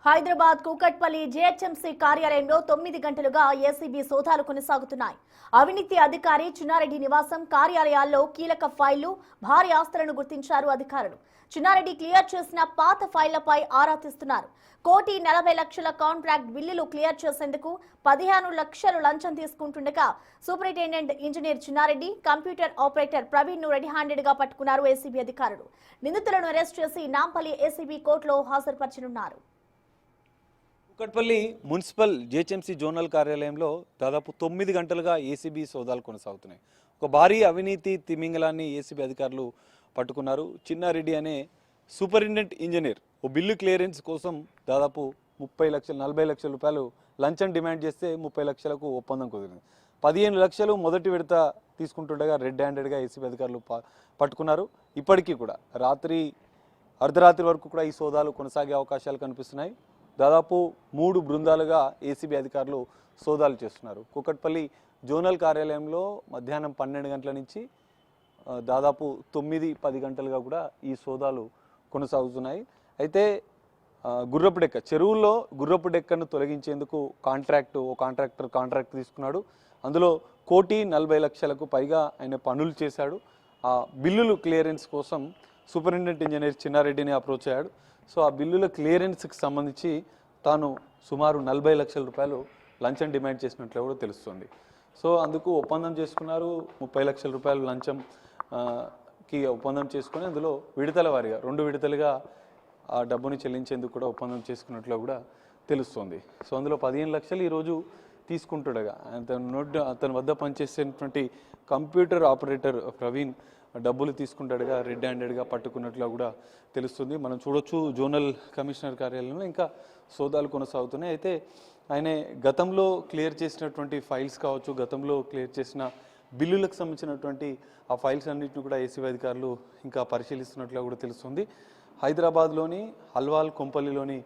Hyderabad Kukatpally GHMC కార్యాలయంలో 9 గంటలుగా ACB సోదాలు కొనసాగుతున్నాయి. అవినీతి అధికారి చిన్నారెడ్డి నివాసం కార్యాలయాల్లో కీలక ఫైళ్లు, భారీ ఆస్తులను గుర్తించారు అధికారులు. చిన్నారెడ్డి క్లియర్ చేసిన పాత ఫైళ్లపై ఆరా తీస్తున్నారు. 1,40,00,000 కాంట్రాక్ట్ బిల్లులు క్లియర్ చేసేందుకు 15 లక్షలు లంచం తీసుకుంటుండగా superintendent engineer Chinnareddy, computer operator Praveen ను రెడీ హ్యాండెడ్ గా పట్టుకున్నారు ఏసీబీ అధికారులు. నిందితులను అరెస్ట్ చేసి నాంపల్లి ఏసీబీ కోర్టులో హాజరుపరచనున్నారు. కూకట్పల్లి మున్సిపల్ జీహెచ్ఎంసీ జోనల్ కార్యాలయంలో దాదాపు 9 గంటలుగా ఏసీబీ సోదాలు కొనసాగుతున్నాయి. ఒక భారీ అవినీతి తిమింగలాన్ని ఏసీబీ అధికారులు పట్టుకున్నారు. చిన్నారెడ్డి అనే సూపరింటెండెంట్ ఇంజనీర్ ఓ బిల్లు క్లియరెన్స్ కోసం దాదాపు 30 లక్షలు 40 లక్షల రూపాయలు లంచం డిమాండ్ చేస్తే 30 లక్షలకు ఒప్పందం కుదిరింది. 15 లక్షలు మొదటి విడత తీసుకుంటుండగా రెడ్ హ్యాండెడ్గా ఏసీబీ అధికారులు పట్టుకున్నారు. ఇప్పటికీ కూడా అర్ధరాత్రి వరకు కూడా ఈ సోదాలు కొనసాగే అవకాశాలు కనిపిస్తున్నాయి. దాదాపు 3 బృందాలుగా ఏసీబీ అధికారులు సోదాలు చేస్తున్నారు. కూకట్పల్లి జోనల్ కార్యాలయంలో మధ్యాహ్నం 12 గంటల నుంచి దాదాపు 9-10 గంటలుగా కూడా ఈ సోదాలు కొనసాగుతున్నాయి. అయితే గుర్రపు డెక్క చెరువుల్లో గుర్రపు డెక్కను తొలగించేందుకు కాంట్రాక్టర్ తీసుకున్నాడు. అందులో 1,40,00,000కు పైగా ఆయన పనులు చేశాడు. ఆ బిల్లులు క్లియరెన్స్ కోసం సూపరింటెండెంట్ ఇంజనీర్ చిన్నారెడ్డిని అప్రోచ్ అయ్యాడు. సో ఆ బిల్లుల క్లియరెన్స్కి సంబంధించి తాను సుమారు 40 లక్షల రూపాయలు లంచం డిమాండ్ చేసినట్లు కూడా తెలుస్తుంది. సో అందుకు ఒప్పందం చేసుకున్నారు. 30 లక్షల రూపాయలు లంచంకి ఒప్పందం చేసుకొని అందులో విడతల వారీగా 2 విడతలుగా ఆ డబ్బుని చెల్లించేందుకు కూడా ఒప్పందం చేసుకున్నట్లు కూడా తెలుస్తుంది. సో అందులో 15 లక్షలు ఈరోజు తీసుకుంటుండగా అతని వద్ద పనిచేసేటువంటి కంప్యూటర్ ఆపరేటర్ ప్రవీణ్ డబ్బులు తీసుకుంటాడుగా రెడ్ హ్యాండెడ్గా పట్టుకున్నట్లు కూడా తెలుస్తుంది. మనం చూడొచ్చు జోనల్ కమిషనర్ కార్యాలయంలో ఇంకా సోదాలు కొనసాగుతున్నాయి. అయితే ఆయన గతంలో క్లియర్ చేసినటువంటి ఫైల్స్ కావచ్చు, గతంలో క్లియర్ చేసిన బిల్లులకు సంబంధించినటువంటి ఆ ఫైల్స్ అన్నింటిని కూడా ఏసీబీ అధికారులు ఇంకా పరిశీలిస్తున్నట్లు కూడా తెలుస్తుంది. హైదరాబాద్లోని హల్వాల్ కొంపల్లిలోని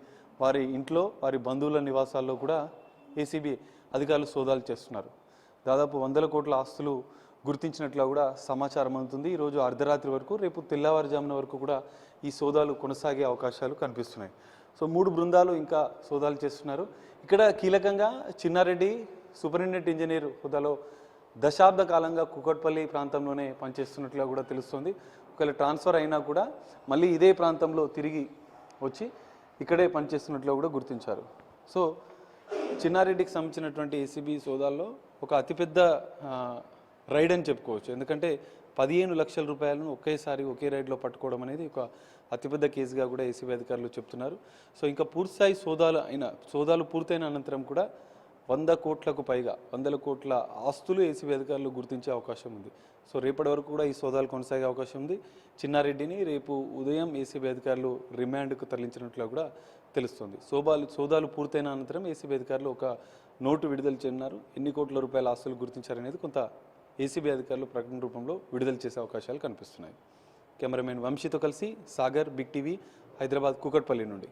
వారి ఇంట్లో, వారి బంధువుల నివాసాల్లో కూడా ఏసీబీ అధికారులు సోదాలు చేస్తున్నారు. దాదాపు 100 కోట్ల ఆస్తులు గుర్తించినట్లు కూడా సమాచారం అందుతుంది. ఈరోజు అర్ధరాత్రి వరకు, రేపు తెల్లవారుజామున వరకు కూడా ఈ సోదాలు కొనసాగే అవకాశాలు కనిపిస్తున్నాయి. సో 3 బృందాలు ఇంకా సోదాలు చేస్తున్నారు. ఇక్కడ కీలకంగా చిన్నారెడ్డి సూపరింటెండెంట్ ఇంజనీర్ హోదాలో దశాబ్ద కాలంగా కూకట్పల్లి ప్రాంతంలోనే పనిచేస్తున్నట్లు కూడా తెలుస్తుంది. ఒకవేళ ట్రాన్స్ఫర్ అయినా కూడా మళ్ళీ ఇదే ప్రాంతంలో తిరిగి వచ్చి ఇక్కడే పనిచేస్తున్నట్లు కూడా గుర్తించారు. సో చిన్నారెడ్డికి సంబంధించినటువంటి ఏసీబీ సోదాల్లో ఒక అతిపెద్ద రైడ్ అని చెప్పుకోవచ్చు. ఎందుకంటే 15 లక్షల రూపాయలను ఒకే రైడ్లో పట్టుకోవడం అనేది ఒక అతిపెద్ద కేసుగా కూడా ఏసీబీ అధికారులు చెప్తున్నారు. సో ఇంకా పూర్తిస్థాయి సోదాలు పూర్తయిన అనంతరం కూడా 100 కోట్లకు పైగా 100 కోట్ల ఆస్తులు ఏసీబీ అధికారులు గుర్తించే అవకాశం ఉంది. సో రేపటి వరకు కూడా ఈ సోదాలు కొనసాగే అవకాశం ఉంది. చిన్నారెడ్డిని రేపు ఉదయం ఏసీబీ అధికారులు రిమాండ్కు తరలించినట్లు కూడా తెలుస్తుంది. సోదాలు పూర్తయిన అనంతరం ఏసీబీ అధికారులు ఒక నోటు విడుదల చేయనున్నారు. ఎన్ని కోట్ల రూపాయల ఆస్తులు గుర్తించారనేది కొంత ఏసీబీ అధికారులు ప్రకటన రూపంలో విడుదల చేసే అవకాశాలు కనిపిస్తున్నాయి. కెమెరామెన్ వంశీతో కలిసి సాగర్, బిగ్ టీవీ, హైదరాబాద్ కూకట్పల్లి నుండి.